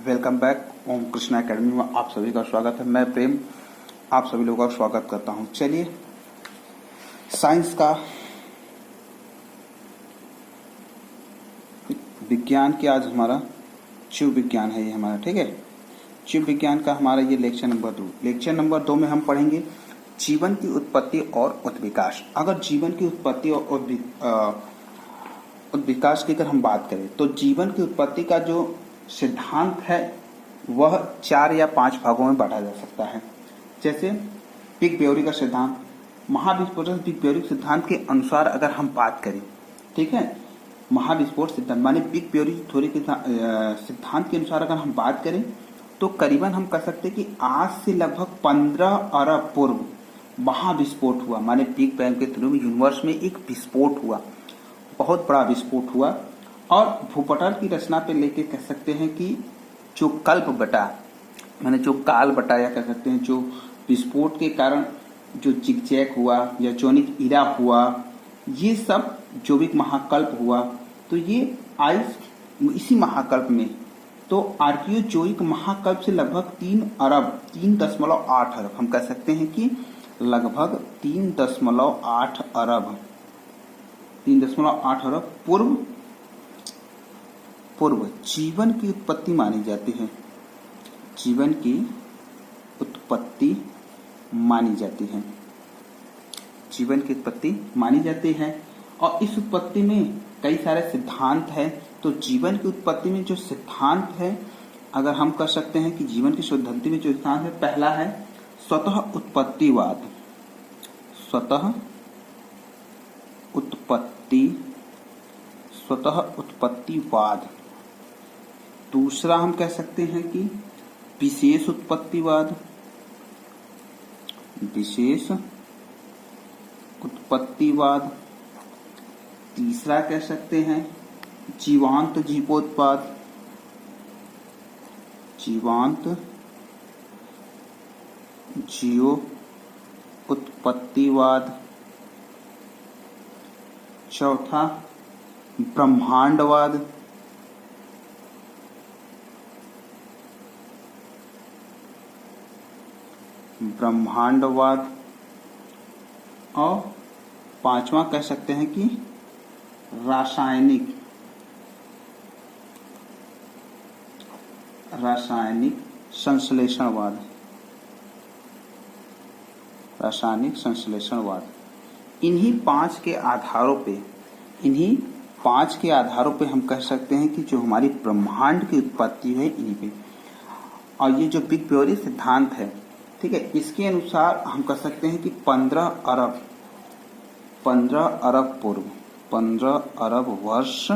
Welcome back ओम Krishna academy में आप सभी का स्वागत है। मैं प्रेम आप सभी लोगों का स्वागत करता हूं। चलिए, साइंस का विज्ञान की आज हमारा जीव विज्ञान है, ये हमारा ठीक है। जीव विज्ञान का हमारा ये लेक्चर नंबर 2। लेक्चर नंबर 2 में हम पढ़ेंगे जीवन की उत्पत्ति और उत्विकास। अगर जीवन की उत्पत्ति और उत्विकास की अगर हम बात करें तो जीवन की उत्पत्ति का जो सिद्धांत है वह 4 या 5 भागों में बांटा जा सकता है। जैसे बिग ब्योरी का सिद्धांत, महाविस्फोटन बिग ब्योरी सिद्धांत के अनुसार अगर हम बात करें, ठीक है, महाविस्फोट सिद्धांत माने बिग ब्योरी थ्योरी के सिद्धांत के अनुसार अगर हम बात करें तो करीबन हम कह सकते हैं कि आज से लगभग 15 अरब पूर्व महाविस्फोट हुआ। माने बिग बैंग के थ्रू यूनिवर्स में एक विस्फोट हुआ, बहुत बड़ा विस्फोट हुआ। और भूपटल की रचना पे लेके कह सकते हैं कि जो कल्प बटा माने जो काल बटा या कह सकते हैं जो विस्फोट के कारण जो जिगजैग हुआ या जोनिक इरा हुआ, ये सब जैविक महाकल्प हुआ। तो ये इसी महाकल्प में तो आर्कियोजोइक महाकल्प से लगभग 3.8 अरब हम कह सकते हैं कि लगभग 3.8 अरब पूर्व जीवन की उत्पत्ति मानी जाती है। जीवन की उत्पत्ति मानी जाती है। जीवन की उत्पत्ति मानी जाती है और इस उत्पत्ति में कई सारे सिद्धांत हैं। तो जीवन की उत्पत्ति में जो सिद्धांत है, अगर हम कर सकते हैं कि जीवन की उत्पत्ति में जो सिद्धांत है, पहला है स्वतः उत्पत्तिवाद। स्वतः उत्पत्तिवाद। दूसरा हम कह सकते हैं कि विशेष उत्पत्तिवाद। विशेष उत्पत्तिवाद। तीसरा कह सकते हैं जीवांत जीवोत्पाद। जीवांत जीव उत्पत्तिवाद। चौथा ब्रह्मांडवाद। ब्रह्मांडवाद। और पांचवा कह सकते हैं कि रासायनिक संश्लेषणवाद। रासायनिक संश्लेषणवाद। इन्हीं पांच के आधारों पे हम कह सकते हैं कि जो हमारी ब्रह्मांड की उत्पत्ति है इन्हीं पे। और ये जो बिग ब्योरी सिद्धांत है, ठीक है, इसके अनुसार हम कह सकते हैं कि 15 अरब वर्ष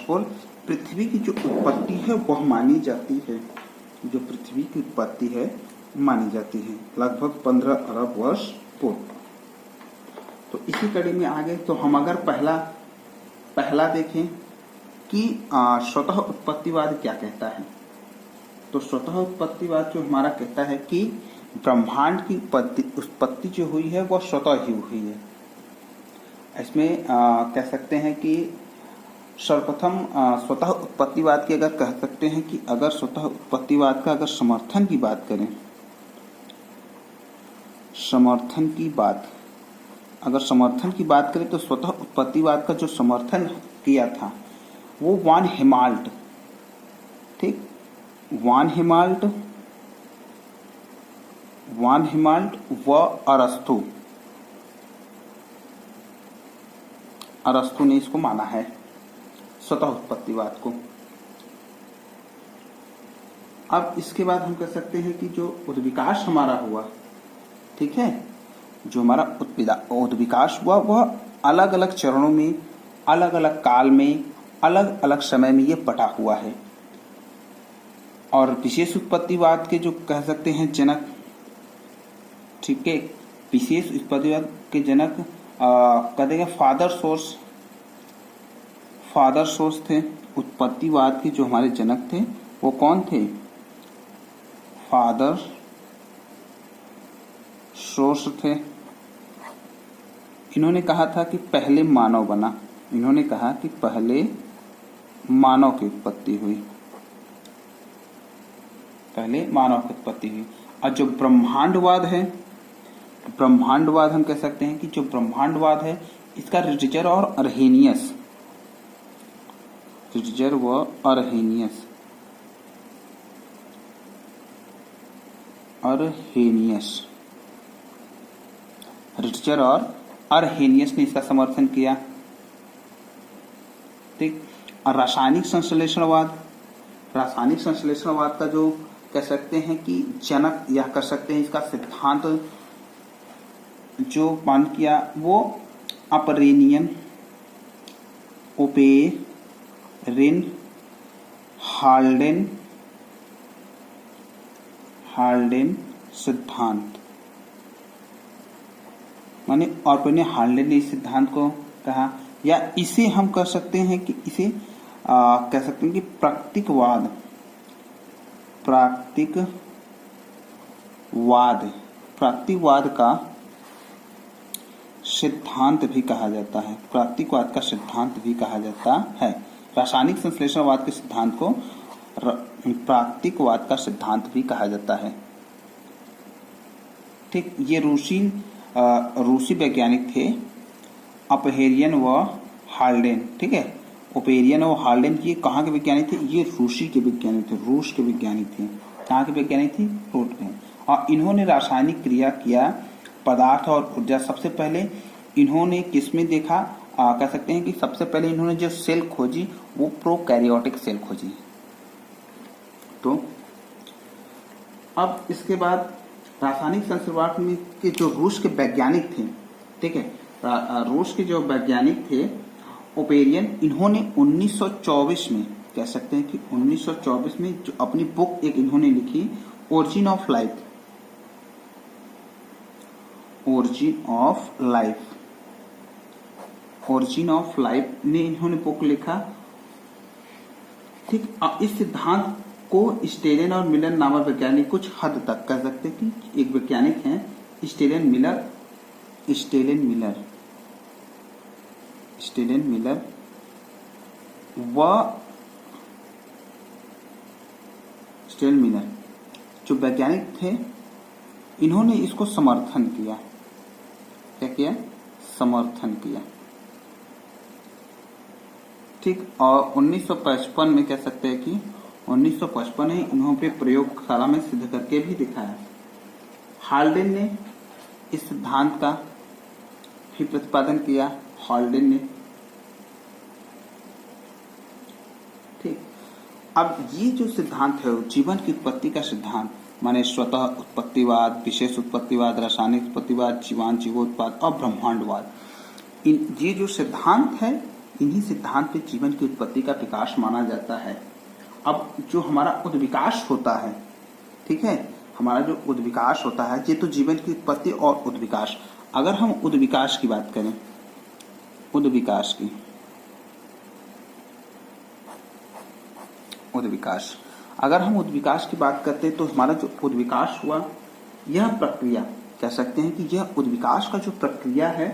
पूर्व पृथ्वी की जो उत्पत्ति है वह मानी जाती है। जो पृथ्वी की उत्पत्ति है मानी जाती है लगभग 15 अरब वर्ष पूर्व। तो इसी कड़ी में आगे तो हम अगर पहला देखें कि स्वतः उत्पत्तिवाद क्या कहता है, तो स्वतः उत्पत्तिवाद जो हमारा कहता है कि ब्रह्मांड की उत्पत्ति जो हुई है वह स्वतः ही हुई है। इसमें कह सकते हैं कि सर्वप्रथम स्वतः उत्पत्तिवाद की अगर कह सकते हैं कि अगर स्वतः उत्पत्तिवाद का अगर समर्थन की बात करें तो स्वतः उत्पत्तिवाद का जो समर्थन किया था वो वान हेमाल्ट, ठीक, वान हेमाल्ट व अरस्तु ने इसको माना है, स्वतः उत्पत्तिवाद को। अब इसके बाद हम कह सकते हैं कि जो उत्विकास हमारा हुआ, ठीक है, जो हमारा उत्विकास हुआ वह अलग अलग चरणों में, अलग अलग काल में, अलग अलग समय में ये बटा हुआ है। और विशेष उत्पत्तिवाद के जो कह सकते हैं जनक, ठीक है, विशेष उत्पत्तिवाद के जनक कहेंगे फादर सोर्स थे। उत्पत्तिवाद के जो हमारे जनक थे वो कौन थे? फादर सोर्स थे। इन्होंने कहा था कि पहले मानव बना। इन्होंने कहा कि पहले मानव की उत्पत्ति हुई, पहले मानव की उत्पत्ति हुई। और जो ब्रह्मांडवाद है, ब्रह्मांडवाद हम कह सकते हैं कि जो ब्रह्मांडवाद है इसका रिटजर और अर्हेनियस, रिटजर व अर्हेनियस, रिटजर और अर्हेनियस ने इसका समर्थन किया। ठीक। और रासायनिक संश्लेषणवाद, रासायनिक संश्लेषणवाद का जो कह सकते हैं कि जनक या कह सकते हैं इसका सिद्धांत जो मान किया वो अपरेनियन ओपेरिन हाल्डेन सिद्धांत, माने ऑर्पेने हाल्डेन ने इस सिद्धांत को कहा, या इसे हम कह सकते हैं कि इसे कह सकते हैं कि प्राकृतिकवाद का सिद्धांत भी कहा जाता है, प्राकृतिकवाद का सिद्धांत भी कहा जाता है। रासायनिक संश्लेषणवाद के सिद्धांत को प्राकृतिकवाद का सिद्धांत भी कहा जाता है। ठीक। ये रूसी वैज्ञानिक थे ओपेरियन व हाल्डेन। ठीक है, ओपेरियन और हाल्डेन ये कहाँ के वैज्ञानिक थे? ये रूसी के वैज्ञानिक थे, रूस के वैज्ञानिक थे। कहाँ के वैज्ञानिक थे? रूस के। और इन्होंने रासायनिक क्रिया किया पदार्थ और ऊर्जा। सबसे पहले इन्होंने किसमें देखा? कह सकते हैं कि सबसे पहले इन्होंने जो सेल खोजी वो प्रोकैरियोटिक सेल खोजी। तो अब इसके बाद रासायनिक संश्लेषणवाद में के जो रूस के वैज्ञानिक थे, ठीक है, रूस के जो वैज्ञानिक थे ओपेरियन, इन्होंने 1924 में कह सकते हैं कि 1924 में जो अपनी बुक एक इन्होंने लिखी origin of life, origin of life ने इन्होंने बुक लिखा। ठीक। इस सिद्धांत को स्टेलन और मिलर नामक वैज्ञानिक कुछ हद तक कह सकते हैं कि एक वैज्ञानिक हैं स्टेलन मिलर जो वैज्ञानिक थे इन्होंने इसको समर्थन किया। क्या किया? समर्थन किया। ठीक। और 1955 में कह सकते हैं कि 1955 में इन्होंने प्रयोगशाला में सिद्ध करके भी दिखाया। हाल्डेन ने इस सिद्धांत का भी प्रतिपादन किया, हाल्डेन ने। ठीक। अब ये जो सिद्धांत है जीवन की उत्पत्ति का सिद्धांत, माने स्वतः उत्पत्तिवाद, विशेष उत्पत्तिवाद, रासायनिक उत्पत्तिवाद, जीवांत जीवोत्पाद और ब्रह्मांडवाद, ये जो सिद्धांत है इन्हीं सिद्धांत पे जीवन की उत्पत्ति का विकास माना जाता है। अब जो हमारा उद्विकास होता है, ठीक है, हमारा जो उद्विकास होता है ये तो जीवन की उत्पत्ति और उद्विकास। अगर हम उद्विकास की बात करें, अगर हम उद्विकास की बात करते हैं तो हमारा जो उद्विकास हुआ यह प्रक्रिया कह सकते हैं कि यह उद्विकास का जो प्रक्रिया है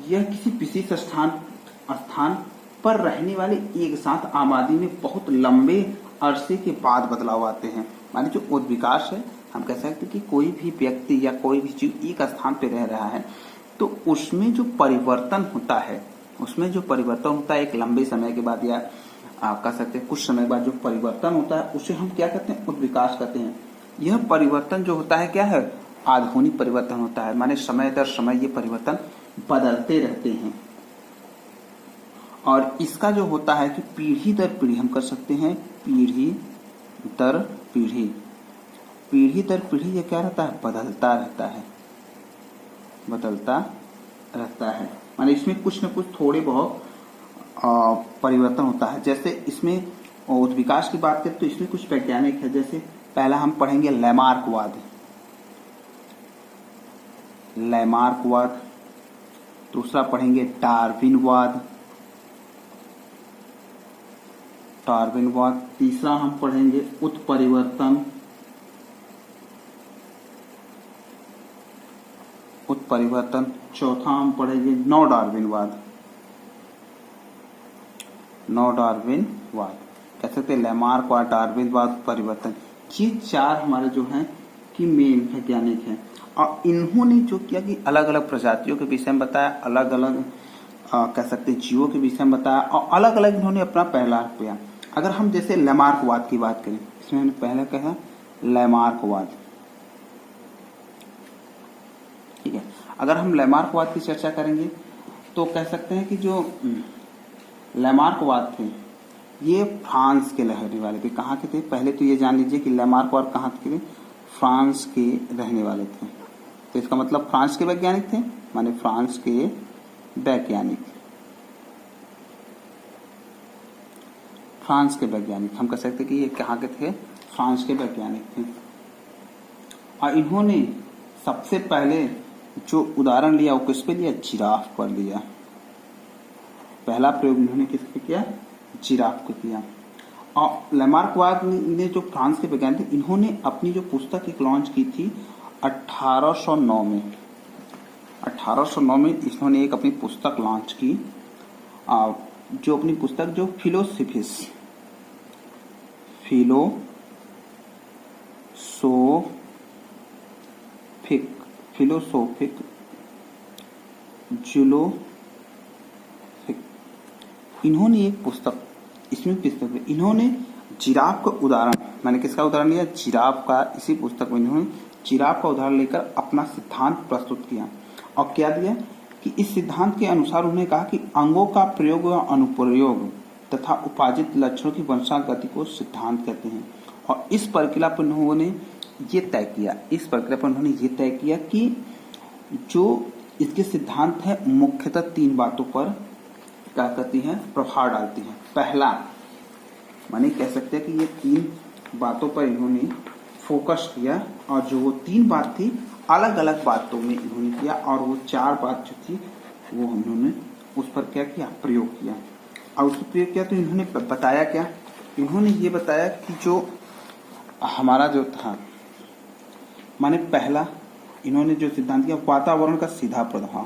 यह किसी विशेष स्थान पर रहने वाले एक साथ आबादी में बहुत लंबे अरसे के बाद बदलाव आते हैं। माने जो उद्विकास है हम कह सकते हैं कि कोई भी व्यक्ति या कोई भी जीव एक स्थान पर रह रहा है तो उसमें जो परिवर्तन होता है एक लंबे समय के बाद, या आप कह सकते हैं कुछ समय बाद जो परिवर्तन होता है उसे हम क्या कहते हैं? उद्विकास कहते हैं। यह परिवर्तन जो होता है क्या है? आधुनिक परिवर्तन होता है। माने समय दर समय ये परिवर्तन बदलते रहते हैं। और इसका जो होता है कि पीढ़ी दर पीढ़ी हम कर सकते हैं, पीढ़ी दर पीढ़ी ये क्या रहता है? बदलता रहता है। माने इसमें कुछ न कुछ थोड़े बहुत परिवर्तन होता है। जैसे इसमें उद्विकास की बात करें तो इसमें कुछ वैज्ञानिक है, जैसे पहला हम पढ़ेंगे लैमार्कवाद, दूसरा पढ़ेंगे डार्विनवाद, तीसरा हम पढ़ेंगे उत्परिवर्तन, चौथा हम पढ़ेंगे नव डार्विनवाद। वाद, कह सकते हैं लैमार्कवाद, डार्विनवाद, परिवर्तन। ये 4 हमारे जो हैं कि मेन वैज्ञानिक हैं। और इन्होंने जो किया कि अलग अलग प्रजातियों के विषय में बताया, अलग अलग कह सकते जीवों के विषय में बताया, और अलग अलग इन्होंने अपना पहला किया। अगर हम जैसे लैमार्कवाद की बात करें, इसमें हमने पहले कहा लैमार्कवाद, ठीक है। अगर हम लैमार्कवाद की चर्चा करेंगे तो कह सकते हैं कि जो लैमार्कवाद थे ये फ्रांस के रहने वाले थे। कहाँ के थे? पहले तो ये जान लीजिए कि लैमार्कवाद कहाँ के थे? फ्रांस के रहने वाले थे। तो इसका मतलब फ्रांस के वैज्ञानिक थे, माने फ्रांस के वैज्ञानिक, फ्रांस के वैज्ञानिक हम कह सकते कि ये कहाँ के थे? फ्रांस के वैज्ञानिक थे। और इन्होंने सबसे पहले जो उदाहरण लिया वो किस पे लिया? जिराफ पर लिया। पहला प्रयोग इन्होंने किस पे किया? जिराफ को किया। और लैमार्कवाद ने जो फ्रांस के वैज्ञानिक थे, इन्होंने अपनी जो पुस्तक एक लॉन्च की थी 1809 में। 1809 में इन्होंने एक अपनी पुस्तक लॉन्च की, जो अपनी पुस्तक जो फिलोसोफिक जूलोफिक, इन्होंने एक पुस्तक, इसमें पुस्तक इन्होंने जिराफ का उदाहरण, मैंने किसका उदाहरण लिया? जिराफ का। इसी पुस्तक में इन्होंने जिराफ का उदाहरण लेकर अपना सिद्धांत प्रस्तुत किया। और क्या दिया कि इस सिद्धांत के अनुसार उन्होंने कहा कि अंगों का प्रयोग व अनुप्रयोग तथा उपार्जित लक्षणों की वंशागति को सिद्धांत कहते हैं। और इस प्रक्रिया पर उन्होंने ये तय किया कि जो इसके सिद्धांत है मुख्यतः 3 बातों पर क्या करती है? प्रभाव डालती है। पहला, माने कह सकते हैं कि ये 3 बातों पर इन्होंने फोकस किया, और जो वो 3 बात थी अलग अलग बातों में इन्होंने किया, और वो 4 बात जो थी वो इन्होंने उस पर क्या किया? प्रयोग किया। और उसको प्रयोग किया तो इन्होंने बताया क्या? इन्होंने ये बताया कि जो हमारा जो था, माने पहला इन्होंने जो सिद्धांत किया, वातावरण का सीधा प्रभाव,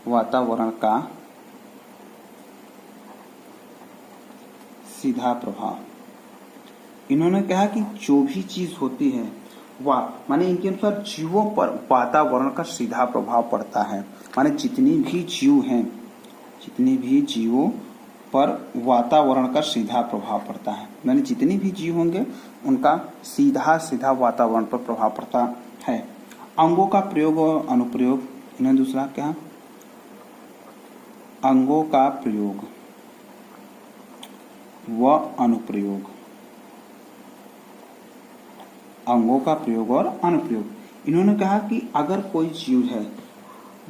वातावरण का सीधा प्रभाव। इन्होंने कहा कि जो भी चीज होती है माने इनके अनुसार जीवों पर वातावरण का सीधा प्रभाव पड़ता है। माने जितनी भी जीवों पर वातावरण का सीधा प्रभाव पड़ता है। माने जितने भी जीव होंगे उनका सीधा वातावरण पर प्रभाव पड़ता है। अंगों का प्रयोग और अनुप्रयोग, इन्हें दूसरा क्या? अंगों का प्रयोग व अनुप्रयोग, अंगों का प्रयोग और अनुप्रयोग। इन्होंने कहा कि अगर कोई जीव है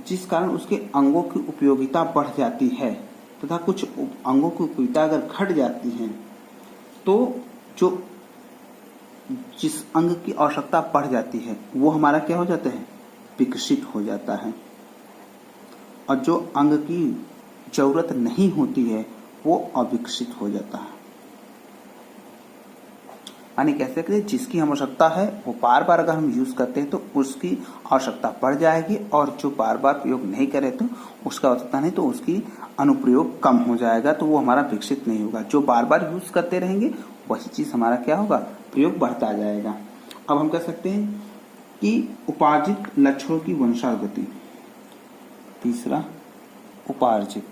जिस कारण उसके अंगों की उपयोगिता बढ़ जाती है तथा कुछ अंगों की उपयोगिता अगर घट जाती है, तो जो जिस अंग की आवश्यकता बढ़ जाती है वो हमारा क्या हो जाता है? विकसित हो जाता है। और जो अंग की जरूरत नहीं होती है वो अविकसित हो जाता है। यानी कह सकते हैं जिसकी हम आवश्यकता है वो बार बार अगर हम यूज करते हैं तो उसकी आवश्यकता बढ़ जाएगी, और जो बार बार प्रयोग नहीं करे तो उसका आवश्यकता नहीं, तो उसकी अनुप्रयोग कम हो जाएगा, तो वो हमारा विकसित नहीं होगा। जो बार बार यूज करते रहेंगे वही चीज हमारा क्या होगा? प्रयोग बढ़ता जाएगा। अब हम कह सकते हैं कि उपार्जित लक्षणों की वंशागति, तीसरा उपार्जित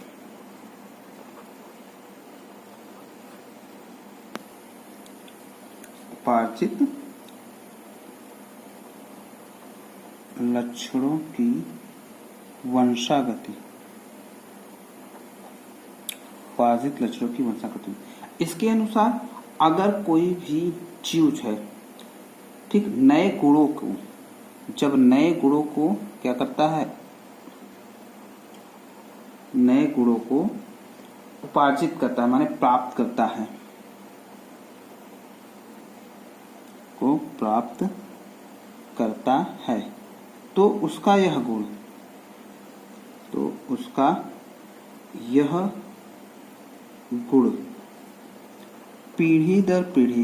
लक्षणों की वंशागति, उपार्जित लक्षणों की वंशागति। इसके अनुसार अगर कोई भी जीव है, ठीक, नए गुणों को, जब नए गुणों को क्या करता है? नए गुणों को उपार्जित करता है, माने प्राप्त करता है, को प्राप्त करता है, तो उसका यह गुण, पीढ़ी दर पीढ़ी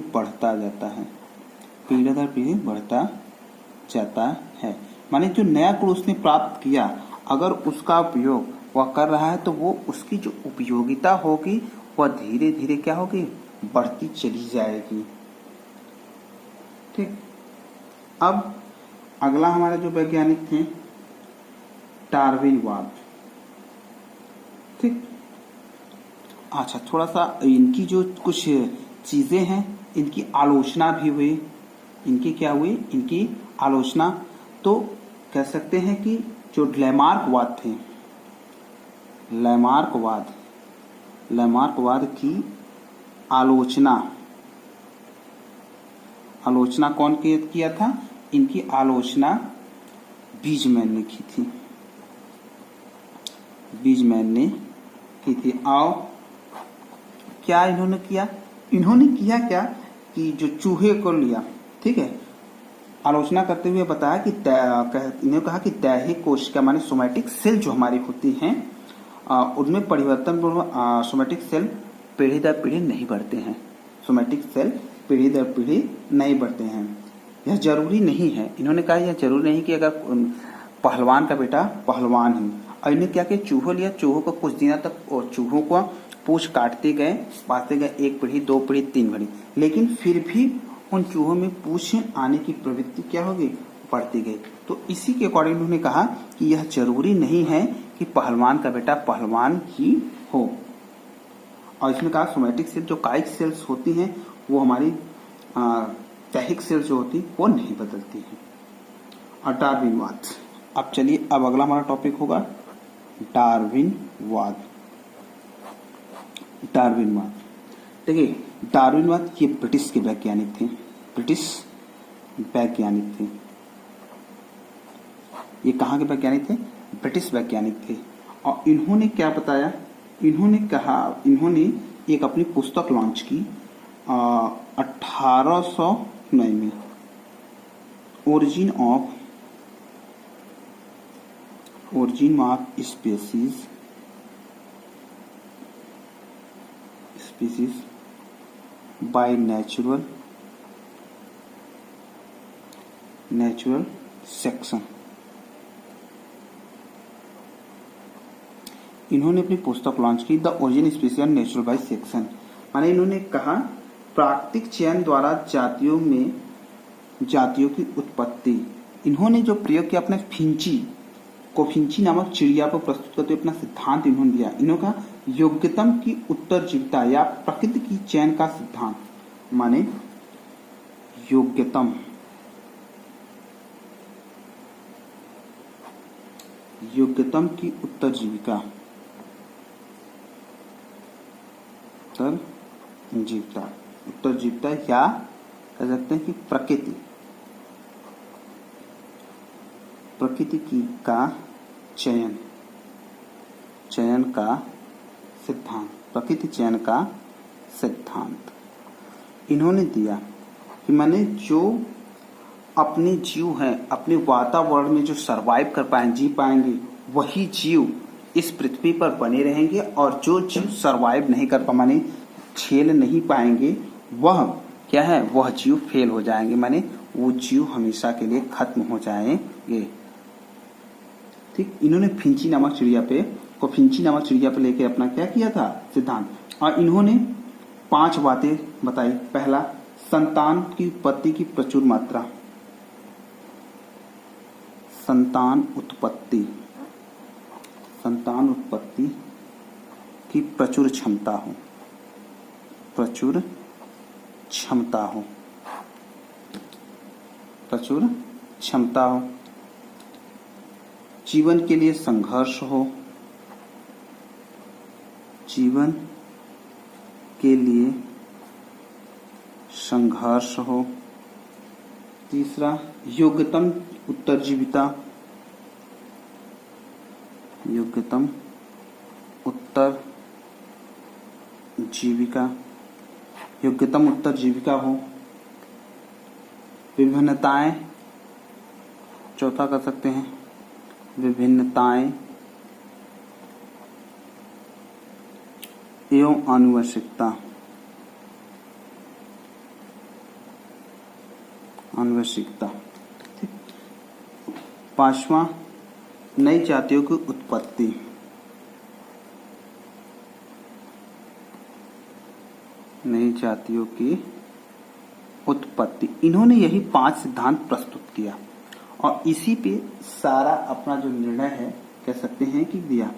बढ़ता जाता है, पीढ़ी दर पीढ़ी बढ़ता जाता है। माने जो नया गुण उसने प्राप्त किया, अगर उसका उपयोग वह कर रहा है तो वो उसकी जो उपयोगिता होगी वह धीरे धीरे क्या होगी, बढ़ती चली जाएगी। ठीक। अब अगला हमारा जो वैज्ञानिक थे डार्विनवाद। ठीक। अच्छा, थोड़ा सा इनकी जो कुछ चीजें हैं इनकी आलोचना भी हुई। इनकी क्या हुई, इनकी आलोचना। तो कह सकते हैं कि जो लैमार्कवाद थे, लैमार्कवाद की आलोचना कौन किया था, इनकी आलोचना बीजमैन ने की थी। बीजमैन ने की थी। और क्या इन्होंने किया, क्या कि जो चूहे को लिया, ठीक है, आलोचना करते हुए बताया कि इन्होंने कहा कि दैहिक कोशिका माने सोमैटिक सेल जो हमारी होती हैं उनमें परिवर्तन सोमैटिक सेल पीढ़ी दर पीढ़ी नहीं बढ़ते हैं। सोमैटिक सेल पीढ़ी दर पीढ़ी नहीं बढ़ते हैं, यह जरूरी नहीं है। इन्होंने कहा यह जरूरी नहीं कि अगर पहलवान का बेटा पहलवान ही। और इन्हें क्या किया, चूहों लिया, चूहों को कुछ दिनों तक और चूहों को पूंछ काटते गए, एक पीढ़ी, दो पीढ़ी, तीन पीढ़ी, लेकिन फिर भी उन चूहों में पूंछ आने की प्रवृत्ति क्या होगी, बढ़ती गई। तो इसी के अकॉर्डिंग उन्होंने कहा कि यह जरूरी नहीं है कि पहलवान का बेटा पहलवान ही हो। और इसमें कहा सोमैटिक सेल जो कायिक सेल्स होती हैं वो हमारी दैहिक सेल्स जो होती वो नहीं बदलती हैं। और डार्विनवाद। अब चलिए, अब अगला हमारा टॉपिक होगा डार्विनवाद। देखिए, डार्विनवाद ये ब्रिटिश के वैज्ञानिक थे। ये कहाँ के वैज्ञानिक थे, ब्रिटिश वैज्ञानिक थे। और इन्होंने क्या बताया, इन्होंने एक अपनी पुस्तक लॉन्च की 1809 में, origin of species by natural section. इन्होंने अपनी पुस्तक लॉन्च की the origin species and natural by section. माने इन्होंने कहा प्राकृतिक चयन द्वारा जातियों की उत्पत्ति। इन्होंने जो प्रयोग किया अपने फिंची नामक चिड़िया को प्रस्तुत करते हुए अपना सिद्धांत इन्होंने दिया। इन्होंने कहा योग्यतम की उत्तरजीविता या प्रकृति की चयन का सिद्धांत, माने योग्यतम की उत्तरजीविता या कह सकते हैं कि प्रकृति की का चयन का सिद्धांत, प्रकृति चयन का सिद्धांत इन्होंने दिया कि माने जो अपने जीव हैं, अपने वातावरण में जो सरवाइव कर पाएंगे, जी पाएंगे, वही जीव इस पृथ्वी पर बने रहेंगे। और जो जीव सरवाइव नहीं कर माने झेल नहीं पाएंगे, वह क्या है, वह जीव फेल हो जाएंगे, माने वो जीव हमेशा के लिए खत्म हो जाएंगे। ठीक। इन्होंने फिंची नामक चिड़िया पे लेके अपना क्या किया था, सिद्धांत। और इन्होंने 5 बातें बताई। पहला, संतान की उत्पत्ति की प्रचुर मात्रा, संतान उत्पत्ति की प्रचुर क्षमता हो, जीवन के लिए संघर्ष हो, तीसरा योग्यतम उत्तरजीविता हो, विभिन्नताएं, चौथा कर सकते हैं विभिन्नताएं एवं आनुवंशिकता। 5वां, नई जातियों की उत्पत्ति। नई जातियों की उत्पत्ति, इन्होंने यही 5 सिद्धांत प्रस्तुत किया और इसी पे सारा अपना जो निर्णय है कह सकते हैं कि दिया।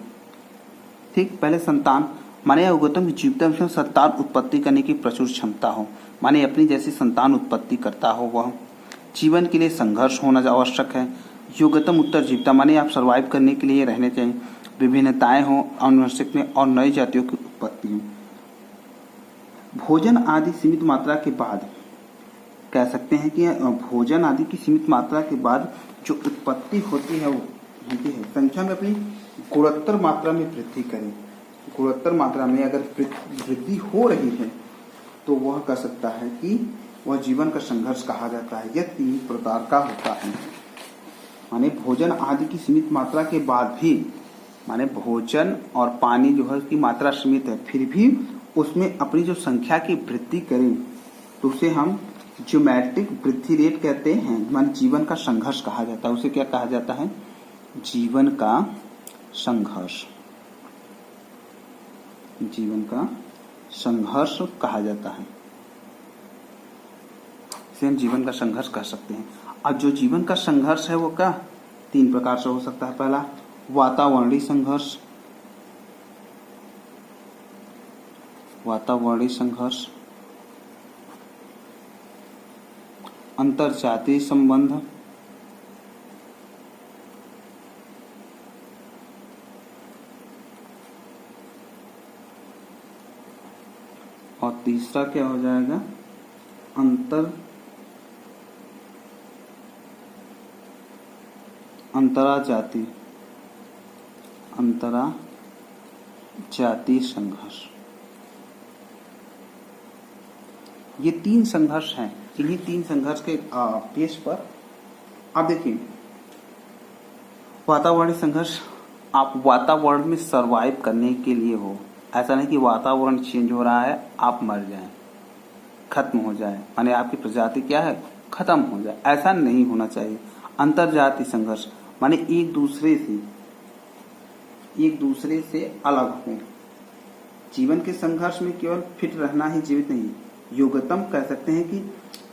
ठीक, पहले संतान, माने गौतम की जीवित में संतान उत्पत्ति करने की प्रचुर क्षमता हो, माने अपनी जैसी संतान उत्पत्ति करता हो वह। जीवन के लिए संघर्ष होना आवश्यक है। योग्यतम उत्तर जीविता, माने आप सर्वाइव करने के लिए रहने चाहिए। विभिन्नताएं हो आनुवंशिक में और नई जातियों की उत्पत्ति हो। भोजन आदि सीमित मात्रा के बाद, कह सकते हैं कि भोजन आदि की सीमित मात्रा के बाद जो उत्पत्ति होती है वो होती है संख्या में अपनी गुणोत्तर मात्रा में वृद्धि करें। गुणोत्तर मात्रा में अगर वृद्धि हो रही है तो वह कह सकता है कि वह जीवन का संघर्ष कहा जाता है। यह 3 प्रकार का होता है। माने भोजन आदि की सीमित मात्रा के बाद भी, माने भोजन और पानी जो है उसकी मात्रा सीमित है, फिर भी उसमें अपनी जो संख्या की वृद्धि करें तो उसे हम ज्योमेट्रिक वृद्धि रेट कहते हैं। माने जीवन का संघर्ष कहा जाता है। उसे क्या कहा जाता है? जीवन का संघर्ष। जीवन का संघर्ष कहा जाता है। इसे हम जीवन का संघर्ष कह सकते हैं। अब जो जीवन का संघर्ष है वो क्या 3 प्रकार से हो सकता है। पहला, वातावरणीय संघर्ष। वातावरणीय संघर्ष, अंतरजातीय संबंध, और तीसरा क्या हो जाएगा? अंतराजातीय संघर्ष। ये 3 संघर्ष हैं। इन्हीं 3 संघर्ष के बेस पर आप देखिए, वातावरणीय संघर्ष, आप वातावरण में सरवाइव करने के लिए हो। ऐसा नहीं कि वातावरण चेंज हो रहा है आप मर जाएं, खत्म हो जाए, माने आपकी प्रजाति क्या है खत्म हो जाए, ऐसा नहीं होना चाहिए। अंतरजातीय संघर्ष माने एक दूसरे से अलग हो। जीवन के संघर्ष में केवल फिट रहना ही जीवित नहीं, योग्यतम कह सकते हैं कि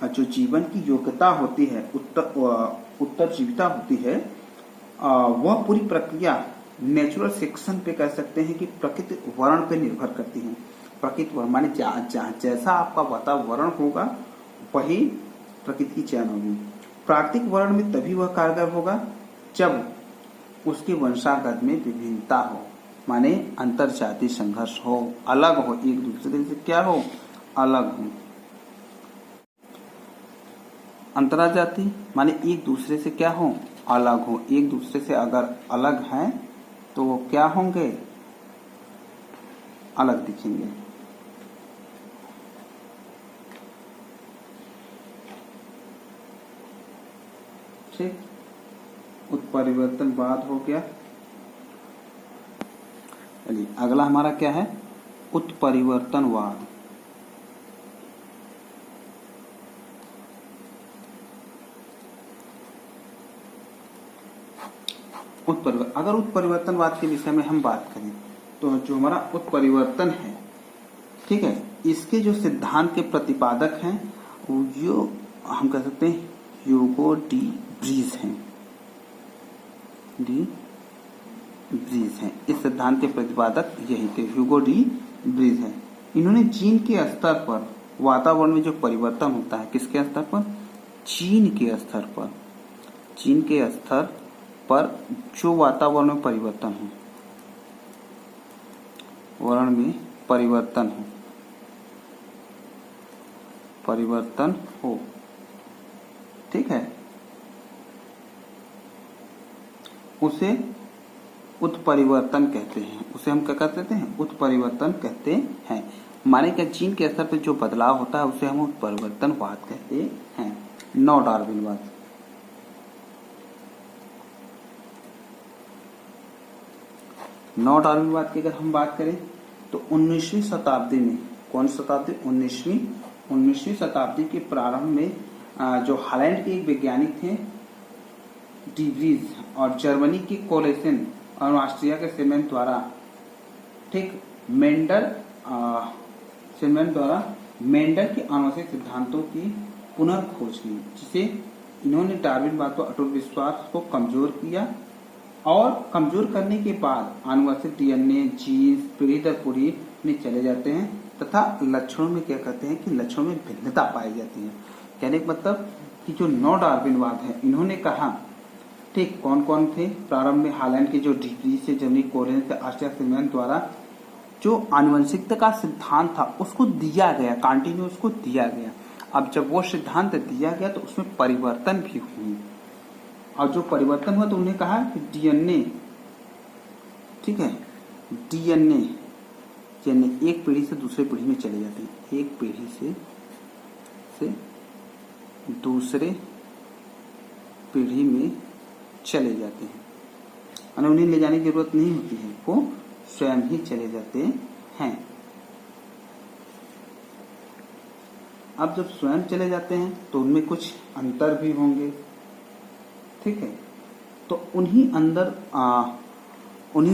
जो जीवन की योग्यता होती है, उत्तरजीविता होती है, वह पूरी प्रक्रिया नेचुरल सिलेक्शन पे कह सकते हैं कि प्रकृति वर्ण पे निर्भर करती है। प्रकृति वर्ण माने जैसा आपका वातावरण होगा वही प्रकृति की चयन होगी। प्राकृतिक वर्ण में तभी वह कारगर होगा जब उसके वंशागत में विभिन्नता हो, माने अंतरजातीय संघर्ष हो, अलग हो, एक दूसरे से क्या हो, अलग हो। अंतरजातीय माने एक दूसरे से क्या हो, अलग हो। एक दूसरे से अगर अलग हैं तो वो क्या होंगे, अलग दिखेंगे। ठीक, उत्परिवर्तनवाद हो गया। चलिए अगला हमारा क्या है, उत्परिवर्तनवाद। अगर उत्परिवर्तनवाद के विषय में हम बात करें तो जो हमारा उत्परिवर्तन है, ठीक है, इसके जो सिद्धांत के प्रतिपादक हैं वो जो हम कह सकते हैं ह्यूगो डी ब्रीज हैं। इस सिद्धांत के प्रतिपादक यही थे, ह्यूगो डी ब्रीज हैं। इन्होंने जीन के स्तर पर वातावरण में जो परिवर्तन होता है, किसके स्तर पर, जीन के स्तर पर, जीन के स्तर पर जो वातावरण में परिवर्तन हो, वर्ण में परिवर्तन हो, ठीक है, उसे उत्परिवर्तन कहते हैं। उसे हम क्या कहते हैं, उत्परिवर्तन कहते हैं। माने क्या, जीन के स्तर पर जो बदलाव होता है उसे हम उत्परिवर्तनवाद कहते हैं, नौ डार्विनवाद। नौ डार्विनवाद की अगर हम बात करें तो 19वीं शताब्दी में, कौन शताब्दी, 19वीं शताब्दी के प्रारंभ में जो हॉलैंड के एक वैज्ञानिक थे डिवीज और जर्मनी की कोलेसन और ऑस्ट्रिया के सीमेंट द्वारा, ठीक, मेंडल के आनुवंशिक सिद्धांतों की पुनर्खोज की, जिसे इन्होंने डार्विनवाद को अटूट विश्वास को कमजोर किया और कमजोर करने के बाद आनुवंशिक डीएनए जीन्स पीढ़ी दर पीढ़ी में चले जाते हैं तथा लक्षणों में क्या कहते हैं कि लक्षणों में भिन्नता पाई जाती है। कहने का मतलब कि जो नौ डार्विनवाद है, इन्होंने कहा, ठीक, कौन कौन थे? प्रारंभ में हालैंड के जो डिग्री से जर्मनी कोलेन से ऑस्ट्रिया सीमेंट द्वारा जो आनुवंशिकता का सिद्धांत था उसको दिया गया, कंटिन्यू उसको दिया गया। अब जब वो सिद्धांत दिया गया तो उसमें परिवर्तन भी हुए और जो परिवर्तन हुआ तो उन्हें कहा कि डीएनए, ठीक है, डीएनए एक पीढ़ी से दूसरे पीढ़ी में चले जाते हैं, एक पीढ़ी से दूसरे पीढ़ी में चले जाते हैं, यानी उन्हें ले जाने की जरूरत नहीं होती है, वो स्वयं ही चले जाते हैं। अब जब स्वयं चले जाते हैं तो उनमें कुछ अंतर भी होंगे, ठीक है। तो उन्हीं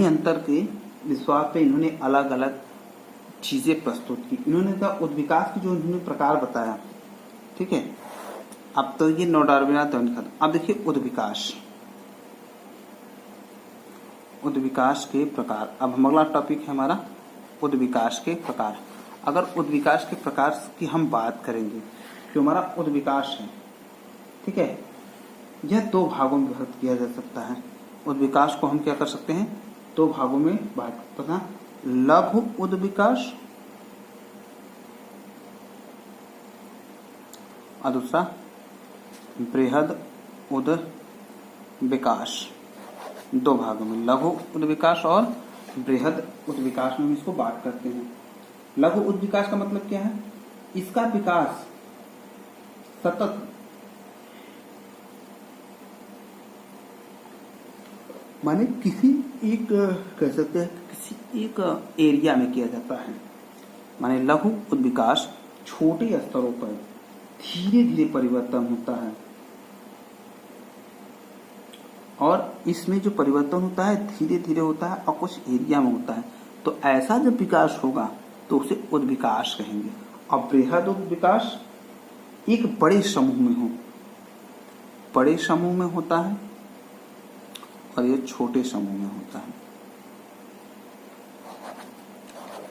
अंतर के विश्वास पे इन्होंने अलग अलग चीजें प्रस्तुत की। इन्होंने कहा उद्विकास की जो इन्होंने प्रकार बताया, ठीक है। अब तो ये नौ डार्विनवाद। अब देखिए उद्विकास के प्रकार। अब हम अगला टॉपिक है हमारा उद्विकास के प्रकार। अगर उद्विकास के प्रकार की हम बात करेंगे, जो हमारा उद्विकास है, ठीक है, यह दो भागों में विभक्त किया जा सकता है। उद्विकास को हम क्या कर सकते हैं? दो भागों में बांट सकते हैं, लघु उद्विकास और दूसरा बृहद उद्विकास। दो भागों में लघु उद्विकास और बृहद उद्विकास में इसको बात करते हैं। लघु उद्विकास का मतलब क्या है? इसका विकास सतत माने किसी एक कह सकते हैं किसी एक एरिया में किया जाता है। माने लघु उद्विकास छोटे स्तरों पर धीरे धीरे परिवर्तन होता है और इसमें जो परिवर्तन होता है धीरे धीरे होता है और कुछ एरिया में होता है। तो ऐसा जब विकास होगा तो उसे उद्विकास कहेंगे। और बृहद उद्विकास एक बड़े समूह में हो, बड़े समूह में होता है और ये छोटे समूह में होता है,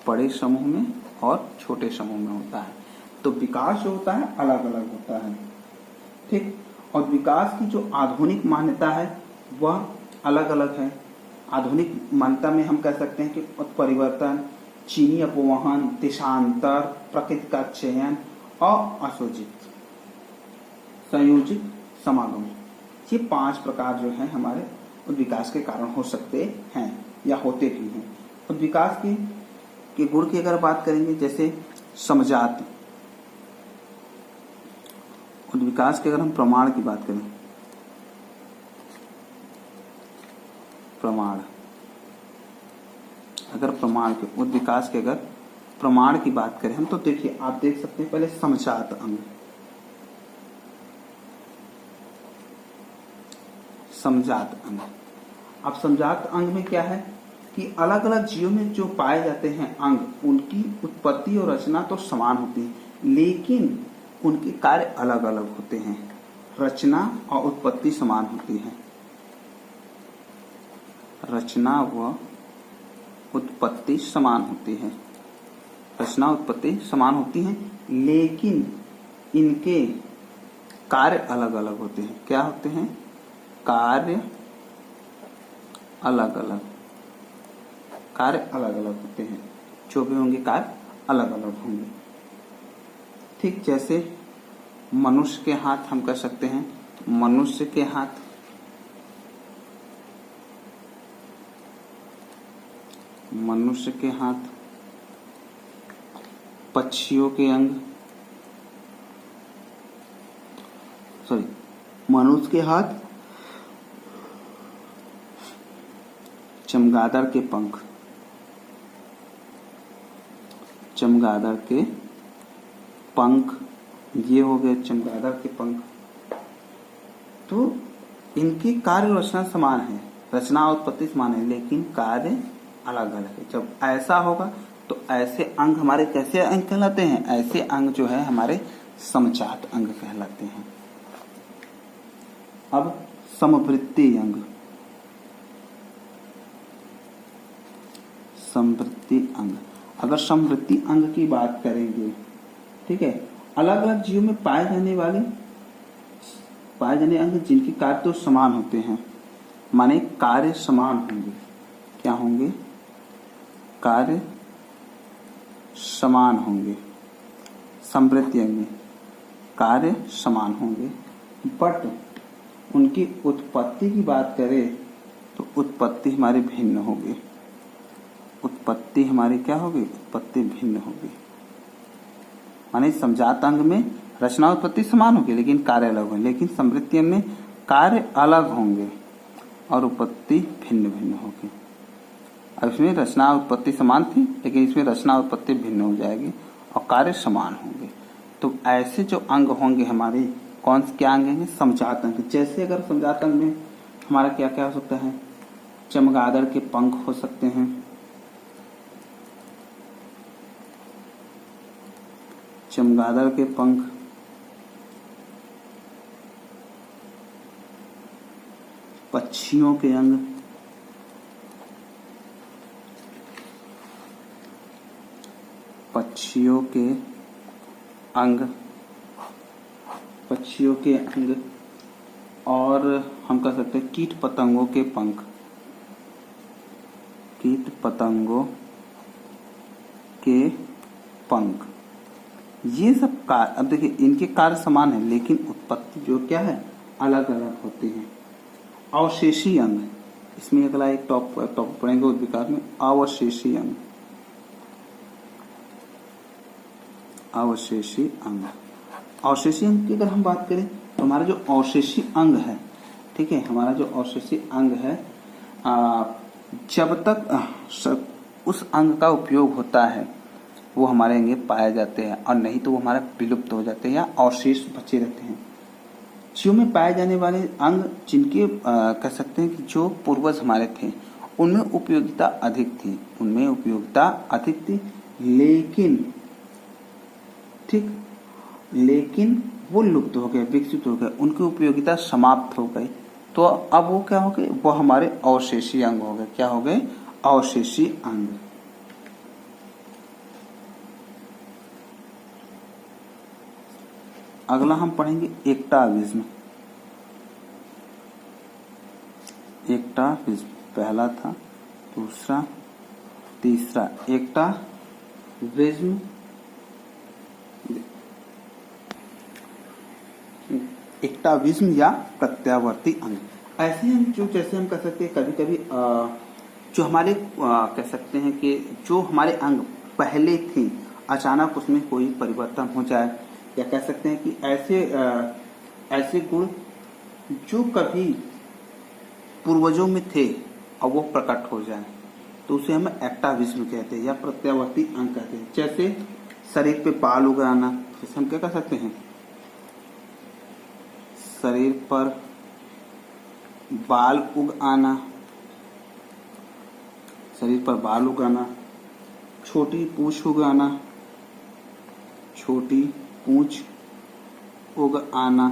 बड़े समूह में और छोटे समूह में होता है। तो विकास जो होता है अलग अलग होता है, ठीक। और विकास की जो आधुनिक मान्यता है वह अलग अलग है। आधुनिक मान्यता में हम कह सकते हैं कि उत्परिवर्तन, चीनी अपवहन, देशांतर, प्रकृति का चयन और असोजित संयोजित समागम, ये 5 प्रकार जो है हमारे उद्विकास के कारण हो सकते हैं या होते भी हैं। उद्विकास के गुण की अगर बात करेंगे, जैसे समजात। उद्विकास के अगर हम प्रमाण की बात करें, प्रमाण, अगर प्रमाण के उद्विकास के अगर प्रमाण की बात करें हम, तो देखिए आप देख सकते हैं पहले समजात अंग। समजात अंग, अब समजात अंग में क्या है कि अलग अलग जीवों में जो पाए जाते हैं अंग, उनकी उत्पत्ति और रचना तो समान होती है, लेकिन उनके कार्य अलग अलग होते हैं। रचना और उत्पत्ति समान होती है, रचना व उत्पत्ति समान होती है, रचना उत्पत्ति समान होती है, लेकिन इनके कार्य अलग अलग होते हैं। क्या होते हैं? कार्य अलग अलग, कार्य अलग अलग होते हैं। जो भी होंगे कार्य अलग अलग होंगे, ठीक। जैसे मनुष्य के हाथ हम कह सकते हैं, मनुष्य के हाथ, मनुष्य के हाथ, पक्षियों के अंग, सॉरी, मनुष्य के हाथ, चमगादड़ के पंख, चमगादड़ के पंख, ये हो गए चमगादड़ के पंख। तो इनकी कार्य रचना समान है, रचना और उत्पत्ति समान है, लेकिन कार्य अलग अलग है। जब ऐसा होगा तो ऐसे अंग हमारे कैसे अंग कहलाते हैं? ऐसे अंग जो है हमारे समजात अंग कहलाते हैं। अब समवृत्ति अंग, समवृत्ति अंग, अगर समवृत्ति अंग की बात करेंगे, ठीक है, अलग अलग जीवों में पाए जाने अंग जिनके कार्य तो समान होते हैं, माने कार्य समान होंगे। क्या होंगे? कार्य समान होंगे। समवृत्ति अंग में कार्य समान होंगे, बट उनकी उत्पत्ति की बात करें तो उत्पत्ति हमारी भिन्न होगी। उत्पत्ति हमारी क्या होगी? उत्पत्ति भिन्न होगी। माने समजात अंग में रचना उत्पत्ति समान होगी लेकिन कार्य अलग होंगे, लेकिन समवृत्ति अंग में कार्य अलग होंगे और उत्पत्ति भिन्न भिन्न होगी। अब इसमें रचना उत्पत्ति समान थी लेकिन इसमें रचना उत्पत्ति भिन्न हो जाएगी और कार्य समान होंगे। तो ऐसे जो अंग होंगे हमारे, कौन से क्या अंग हैं? समजात अंग। जैसे अगर समजात अंग में हमारा क्या क्या हो सकता है? चमगादड़ के पंख हो सकते हैं, चमगादड़ के पंख, पक्षियों के अंग, पक्षियों के अंग, पक्षियों के अंग, और हम कह सकते हैं कीट पतंगों के पंख, कीट पतंगों के पंख। ये सब कार्य, अब देखिए इनके कार्य समान है लेकिन उत्पत्ति जो क्या है अलग अलग होती है। अवशेषी अंग, इसमें अगला एक टॉपिक पढ़ेंगे उद्विकार में, अवशेषी अंग। अवशेषी अंग, अवशेषी अंग की अगर हम बात करें तो हमारा जो अवशेषी अंग है, ठीक है, हमारा जो अवशेषी अंग है, जब तक उस अंग का उपयोग होता है वो हमारे अंग पाए जाते हैं, और नहीं तो वो हमारा विलुप्त हो जाते हैं या अवशेष बचे रहते हैं। जीव में पाए जाने वाले अंग जिनके कह सकते हैं कि जो पूर्वज हमारे थे उनमें उपयोगिता अधिक थी, उनमें उपयोगिता अधिक थी, लेकिन ठीक, लेकिन वो लुप्त हो गए, विकसित हो गए, उनकी उपयोगिता समाप्त हो गई। तो अब वो क्या हो गए? वो हमारे अवशेषी अंग हो गए। क्या हो गए? अवशेषी अंग। अगला हम पढ़ेंगे एकटाविज्म। एकटाविज्म पहला था, दूसरा, तीसरा। एकटाविज्म, एकटाविज्म या प्रत्यावर्ती अंग ऐसे हैं जो, जैसे हम कह सकते हैं कभी कभी जो हमारे कह सकते हैं कि जो हमारे अंग पहले थे अचानक उसमें कोई परिवर्तन हो जाए, या कह सकते हैं कि ऐसे गुण जो कभी पूर्वजों में थे और वो प्रकट हो जाए, तो उसे हम एक्टाविज्म कहते हैं या प्रत्यावर्ती अंग कहते हैं। जैसे शरीर पे बाल उग आना, जैसे हम क्या कह सकते हैं, शरीर पर बाल उग आना, शरीर पर बाल उग आना, छोटी पूंछ उग आना, छोटी पूंछ उग आना,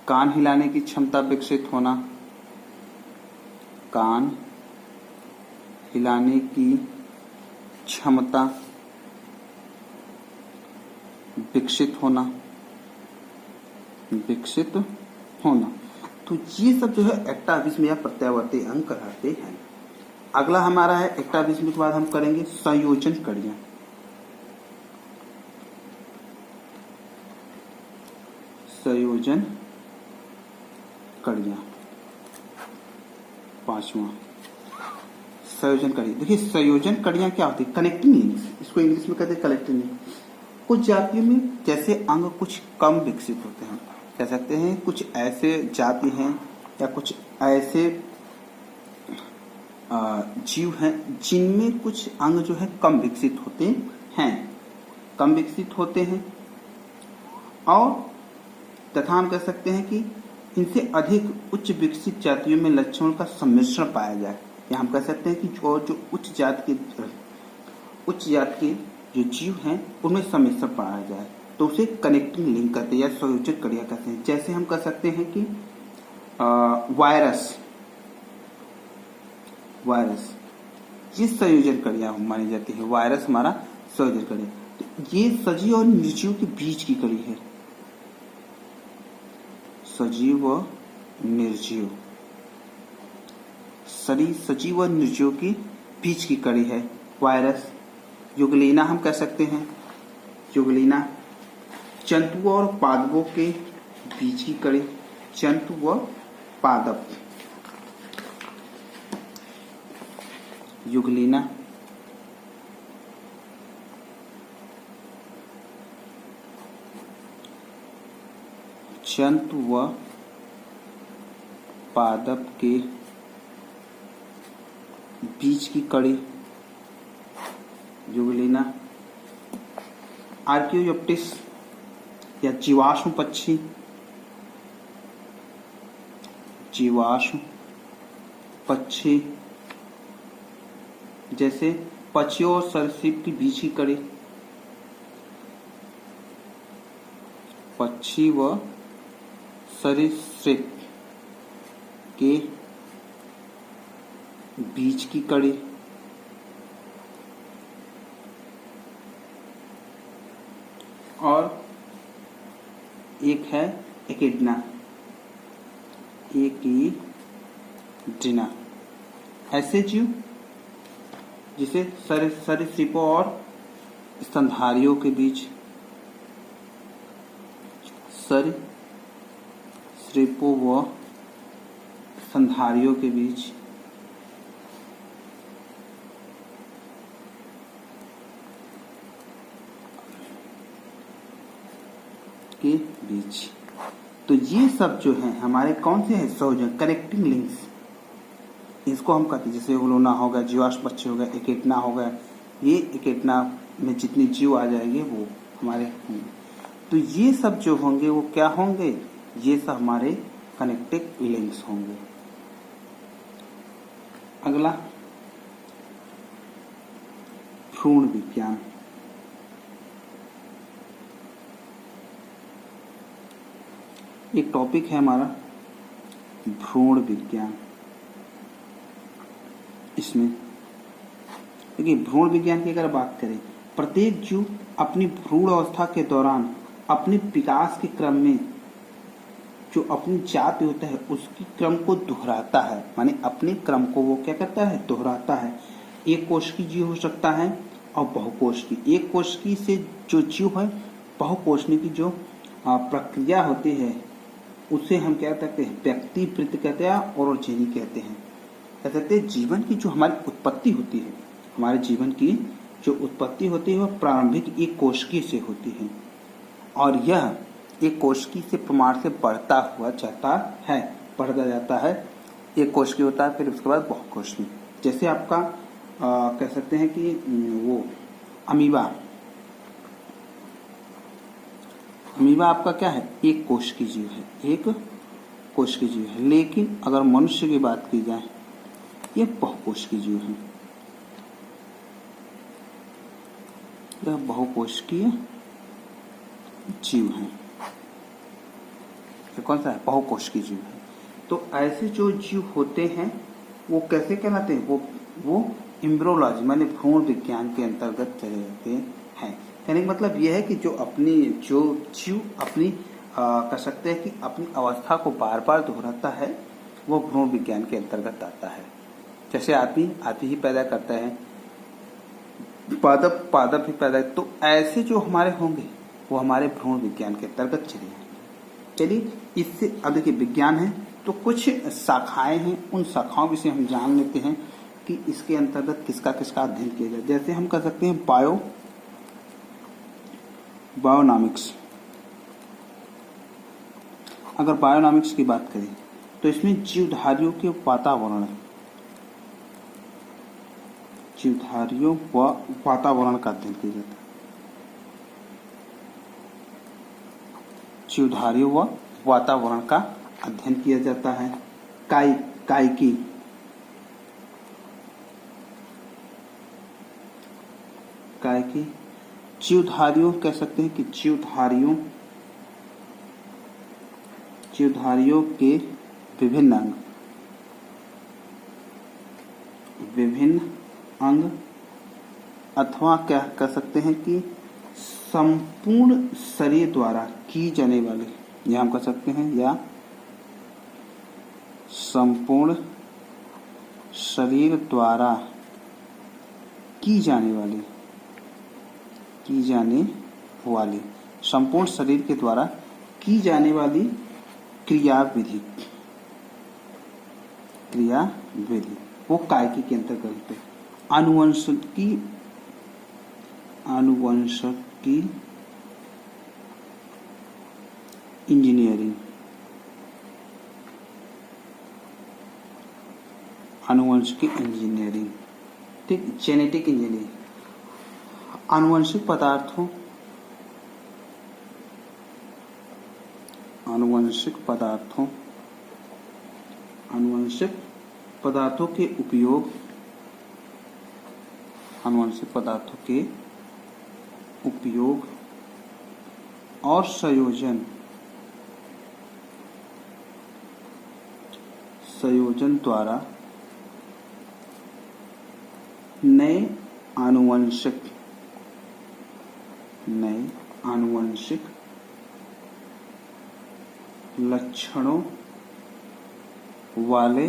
कान हिलाने की क्षमता विकसित होना, कान हिलाने की क्षमता विकसित होना, विकसित होना। तो ये सब जो है एक्टाविज्म या प्रत्यावर्ती अंग कहलाते हैं। अगला हमारा है एक्टाविज्म के बाद हम करेंगे संयोजन कड़ियां। संयोजन कड़ियां, पांचवा संयोजन कड़ी। देखिए संयोजन कड़ियां क्या होती है? कनेक्टिंग लिंक्स, इसको इंग्लिश में कहते हैं कनेक्टिंग लिंक। कुछ जातियों में जैसे अंग कुछ कम विकसित होते हैं, कह सकते हैं कुछ ऐसे जाति हैं या कुछ ऐसे जीव हैं जिनमें कुछ अंग जो है कम विकसित होते हैं, कम विकसित होते हैं, और तथा हम कह सकते हैं कि इनसे अधिक उच्च विकसित जातियों में लक्षणों का सम्मिश्रण पाया जाए, या हम कह सकते हैं कि जो उच्च जात के जो जीव हैं उनमें सम्मिश्रण पाया जाए, तो उसे कनेक्टिंग लिंक कहते हैं या संयोजक क्रिया कहते हैं। जैसे हम कह सकते हैं कि वायरस ये संयोजन क्रिया मानी जाती है। वायरस हमारा संयोजन क्रिया, तो ये सजीव और निर्जीव के बीच की कड़ी है। सजीव व निर्जीव, सजीव और निर्जीव के बीच की कड़ी है वायरस। युगलीना हम कह सकते हैं, युगलीना जंतुओं और पादपों के बीच की कड़ी, जंतु व पादप। युगलीना जंतु व पादप के बीच की कड़ी, युगलीना। आर्कियोप्टिस या जीवाश्म पक्षी, जीवाश्म पक्षी जैसे पक्षियों और सरीसृप के बीच की कड़ी, पक्षी व सरीसृप के बीच की कड़ी। और एक है एकिडना, एकिडना, ऐसे जीव जिसे सरीसृपों और स्तनधारियों के बीच, सरीसृपों व स्तनधारियों के बीच तो ये सब जो है हमारे कौन से हैं संयोजक, कनेक्टिंग लिंक्स, इसको हम कहते हैं। जैसे उलोना हो गया, जीवाश्म पक्षी हो गया, एकेटना हो गया, ये एकेटना में जितने जीव आ जाएंगे वो हमारे होंगे। तो ये सब जो होंगे वो क्या होंगे, ये सब हमारे कनेक्टिंग लिंक्स होंगे। अगला भ्रूण विज्ञान। एक टॉपिक है हमारा भ्रूण विज्ञान। इसमें देखिए भ्रूण विज्ञान की अगर बात करें, प्रत्येक जीव अपनी भ्रूण अवस्था के दौरान अपने विकास के क्रम में जो अपनी जाति होता है उसकी क्रम को दोहराता है, माने अपने क्रम को वो क्या करता है, दोहराता है। एक कोशिकी जीव हो सकता है और बहुकोशिकी। एक कोशिकी से जो जीव है, बहुकोशिकी की जो प्रक्रिया होती है उसे हम क्या कहते हैं, व्यक्तिवृत्त कहते हैं और ओरिजिनी कहते हैं। क्या कहते हैं, जीवन की जो हमारी उत्पत्ति होती है, हमारे जीवन की जो उत्पत्ति होती है वह प्रारंभिक एक कोशिकी से होती है और यह एक कोशिकी से प्रमाण से बढ़ता हुआ जाता है, बढ़ता जाता है। एक कोशिकी होता है, फिर उसके बाद बहुकोशिकी। जैसे आपका कह सकते हैं कि वो अमीबा, अमीबा आपका क्या है, एक कोशिकी जीव है, एक कोशिकी जीव है। लेकिन अगर मनुष्य की बात की जाए, ये बहुकोशिकीय जीव है, यह बहुकोशिकीय जीव है। ये कौन सा है, बहुकोशिकीय जीव है। तो ऐसे जो जीव होते हैं वो कैसे कहलाते हैं, वो एम्ब्रियोलॉजी माने भ्रूण विज्ञान के अंतर्गत चले जाते हैं। कहने का मतलब यह है कि जो जीव अपनी कह सकते हैं कि अपनी अवस्था को बार बार दोहराता है, वो भ्रूण विज्ञान के अंतर्गत आता है। जैसे आदमी ही पैदा करता है, पादप ही पैदा, तो ऐसे जो हमारे होंगे वो हमारे भ्रूण विज्ञान के अंतर्गत चले जाएंगे। चलिए इससे अब देखिए विज्ञान है तो कुछ शाखाएं हैं, उन शाखाओं विषय हम जान लेते हैं कि इसके अंतर्गत किसका किसका अध्ययन किया जाए। जैसे हम कह सकते हैं बायोनॉमिक्स। अगर बायोनॉमिक्स की बात करें तो इसमें जीवधारियों के वातावरण, जीवधारियों व वातावरण का अध्ययन किया जाता है। जीवधारियों व वातावरण का अध्ययन किया जाता है। कायिकी जीवधारियों कह सकते हैं कि जीवधारियों के विभिन्न अंग अथवा क्या कह सकते हैं कि संपूर्ण शरीर द्वारा की जाने वाली, या हम कह सकते हैं या संपूर्ण शरीर द्वारा की जाने वाली संपूर्ण शरीर के द्वारा की जाने वाली क्रियाविधि वो कायिकी के अंतर्गत है। आनुवंशिकी इंजीनियरिंग ठीक, जेनेटिक इंजीनियरिंग आनुवंशिक पदार्थों के उपयोग और संयोजन द्वारा नए आनुवंशिक लक्षणों वाले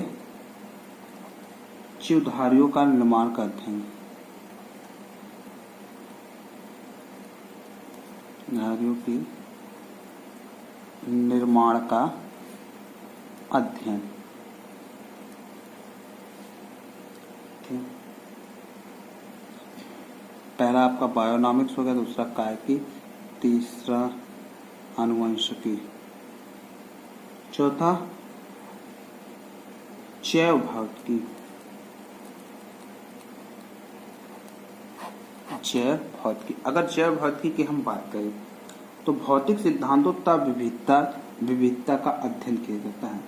जीवधारियों का निर्माण करते हैं। निर्माण का अध्ययन। पहला आपका बायोनॉमिक्स हो गया, दूसरा कायिकी, तीसरा आनुवंशिकी, चौथा जैव भौतिकी। अगर जैव भौतिकी की हम बात करें तो भौतिक सिद्धांतों तथा विविधता का अध्ययन किया जाता है।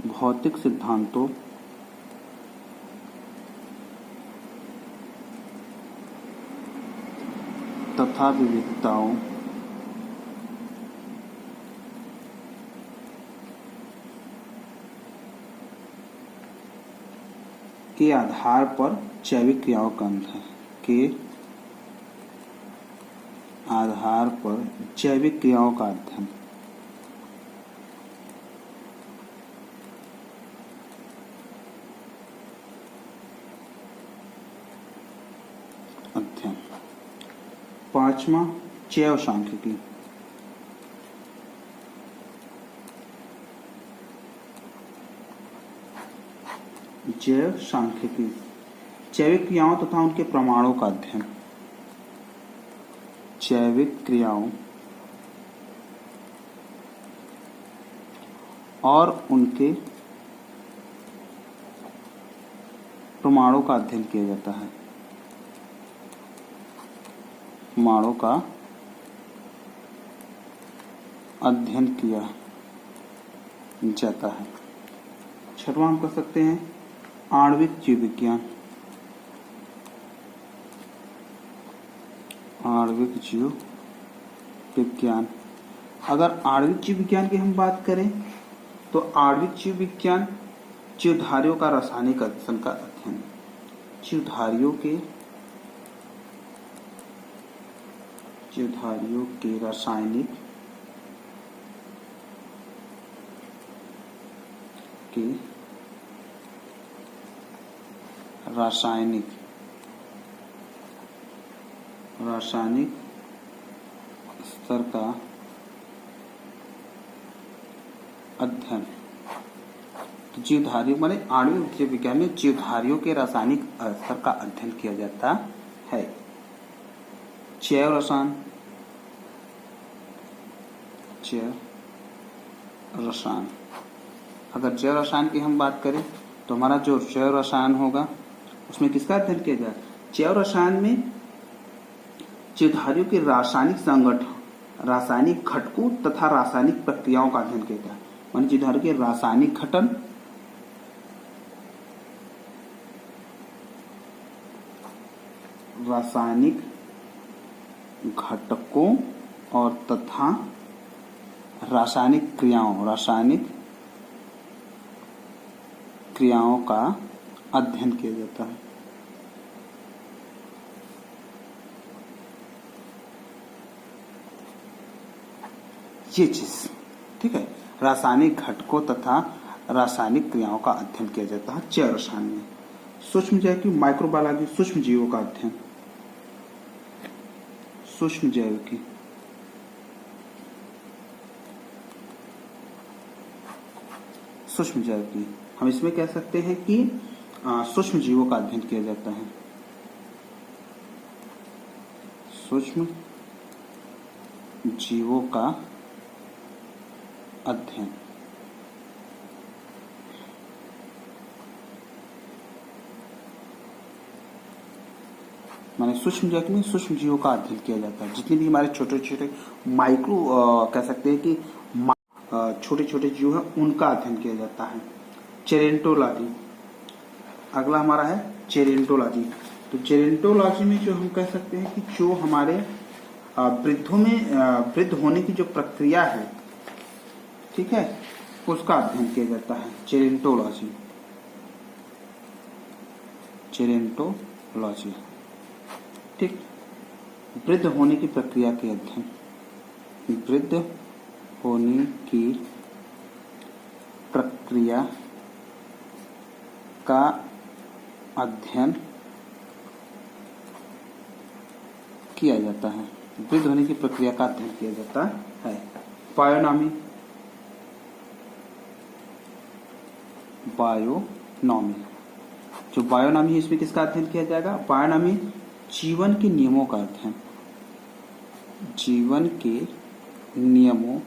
भौतिक सिद्धांतों तथा विविधताओं के आधार पर जैविक क्रियाओं का अध्ययन पांचवा जैव सांख्यिकी। जैविक क्रियाओं तथा उनके प्रमाणों का अध्ययन। जैविक क्रियाओं और उनके प्रमाणों का अध्ययन किया जाता है। प्रमाणों का अध्ययन किया जाता है। छठवां हम कह सकते हैं आणविक जीव विज्ञान। अगर आणविक जीव विज्ञान की हम बात करें तो आणविक जीव विज्ञान जीवधारियों का रासायनिक अध्ययन का अध्ययन। जीवधारियों के रासायनिक स्तर का अध्ययन। तो जीवधारियों माने आणविक जीव विज्ञान में जीवधारियों के रासायनिक स्तर का अध्ययन किया जाता है। जैव रसायन अगर जैव रसायन की हम बात करें तो हमारा जो जैव रसायन होगा उसमें किसका अध्ययन किया जाए? जैव रसायन में जीवधारियों के रासायनिक संगठन, रासायनिक घटकों तथा रासायनिक प्रक्रियाओं का अध्ययन किया है। माने जीवधारियों के रासायनिक घटन, रासायनिक घटकों और तथा रासायनिक क्रियाओं का अध्ययन किया जाता है। ये चीज ठीक है, रासायनिक घटकों तथा रासायनिक क्रियाओं का अध्ययन किया जाता है जैव रसायन में। सूक्ष्म जैव की माइक्रोबायोलॉजी, सूक्ष्म जीवों का अध्ययन, सूक्ष्म जैव की हम इसमें कह सकते हैं कि सूक्ष्म जीवों का अध्ययन किया जाता है। सूक्ष्म जीवों का अध्ययन, माने सूक्ष्म जगत में सूक्ष्म जीवों का अध्ययन किया जाता है। जितने भी हमारे छोटे छोटे माइक्रो कह सकते हैं कि छोटे छोटे जीव हैं, उनका अध्ययन किया जाता है। जेरेंटोलॉजी, अगला हमारा है जेरेंटोलॉजी। तो जेरेंटोलॉजी में जो हम कह सकते हैं कि जो हमारे वृद्धों में वृद्ध होने की जो प्रक्रिया है, ठीक है, उसका अध्ययन किया जाता है। जेरेंटोलॉजी, जेरेंटोलॉजी ठीक, वृद्ध होने की प्रक्रिया के अध्ययन, वृद्ध होने की प्रक्रिया का अध्ययन किया जाता है। वृद्ध होने की प्रक्रिया का अध्ययन किया जाता है। बायोनॉमी, बायोनॉमी, जो बायोनॉमी है इसमें किसका अध्ययन किया जाएगा? बायोनॉमी जीवन के नियमों का अध्ययन, जीवन के नियमों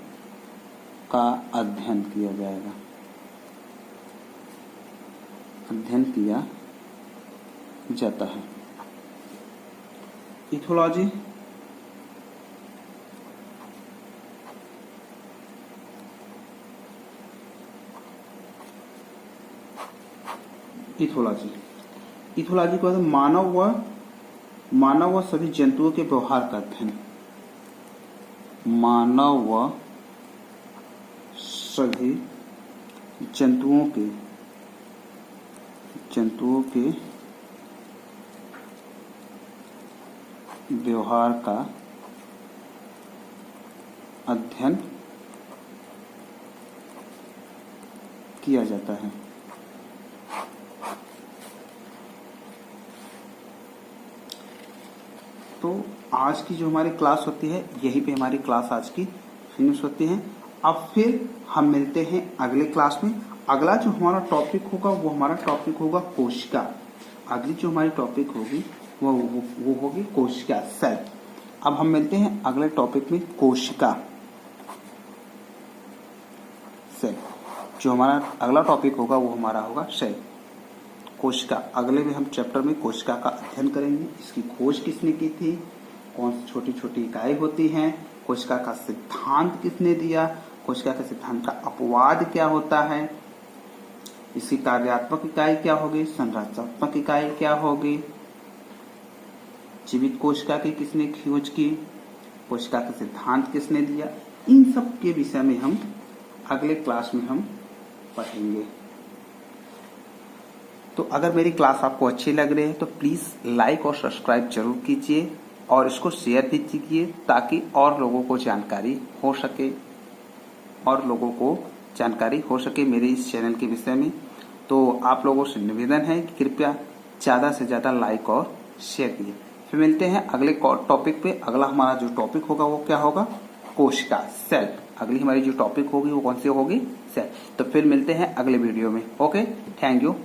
का अध्ययन किया जाएगा, अध्ययन किया जाता है। इथोलॉजी, इथोलॉजी को मानव व सभी जंतुओं के व्यवहार का अध्ययन, मानव व सभी जंतुओं के व्यवहार का अध्ययन किया जाता है। तो आज की जो हमारी क्लास होती है, यहीं पे हमारी क्लास आज की फिनिश होती है। अब फिर हम मिलते हैं अगले क्लास में। अगला जो हमारा टॉपिक होगा वो हमारा टॉपिक होगा कोशिका। अगली जो हमारी टॉपिक होगी वो होगी कोशिका, सेल। अब हम मिलते हैं अगले टॉपिक में, कोशिका, सेल। जो हमारा अगला टॉपिक होगा वो हमारा होगा सेल, कोशिका। अगले में हम चैप्टर में कोशिका का अध्ययन करेंगे। इसकी खोज किसने की थी, कौन सी छोटी छोटी इकाई होती हैं, कोशिका का सिद्धांत किसने दिया, कोशिका के सिद्धांत का अपवाद क्या होता है, इसकी कार्यात्मक इकाई क्या होगी, संरचनात्मक इकाई क्या होगी, जीवित कोशिका की किसने खोज की, कोशिका का सिद्धांत किसने दिया, इन सब के विषय में हम अगले क्लास में हम पढ़ेंगे। तो अगर मेरी क्लास आपको अच्छी लग रही है तो प्लीज लाइक और सब्सक्राइब जरूर कीजिए और इसको शेयर भी कीजिए, ताकि और लोगों को जानकारी हो सके मेरे इस चैनल के विषय में। तो आप लोगों से निवेदन है कि कृपया ज़्यादा से ज़्यादा लाइक और शेयर कीजिए। फिर मिलते हैं अगले टॉपिक पे। अगला हमारा जो टॉपिक होगा वो क्या होगा, कोशिका, सेल। अगली हमारी जो टॉपिक होगी वो कौन सी होगी, सेल। तो फिर मिलते हैं अगले वीडियो में। Okay, thank you.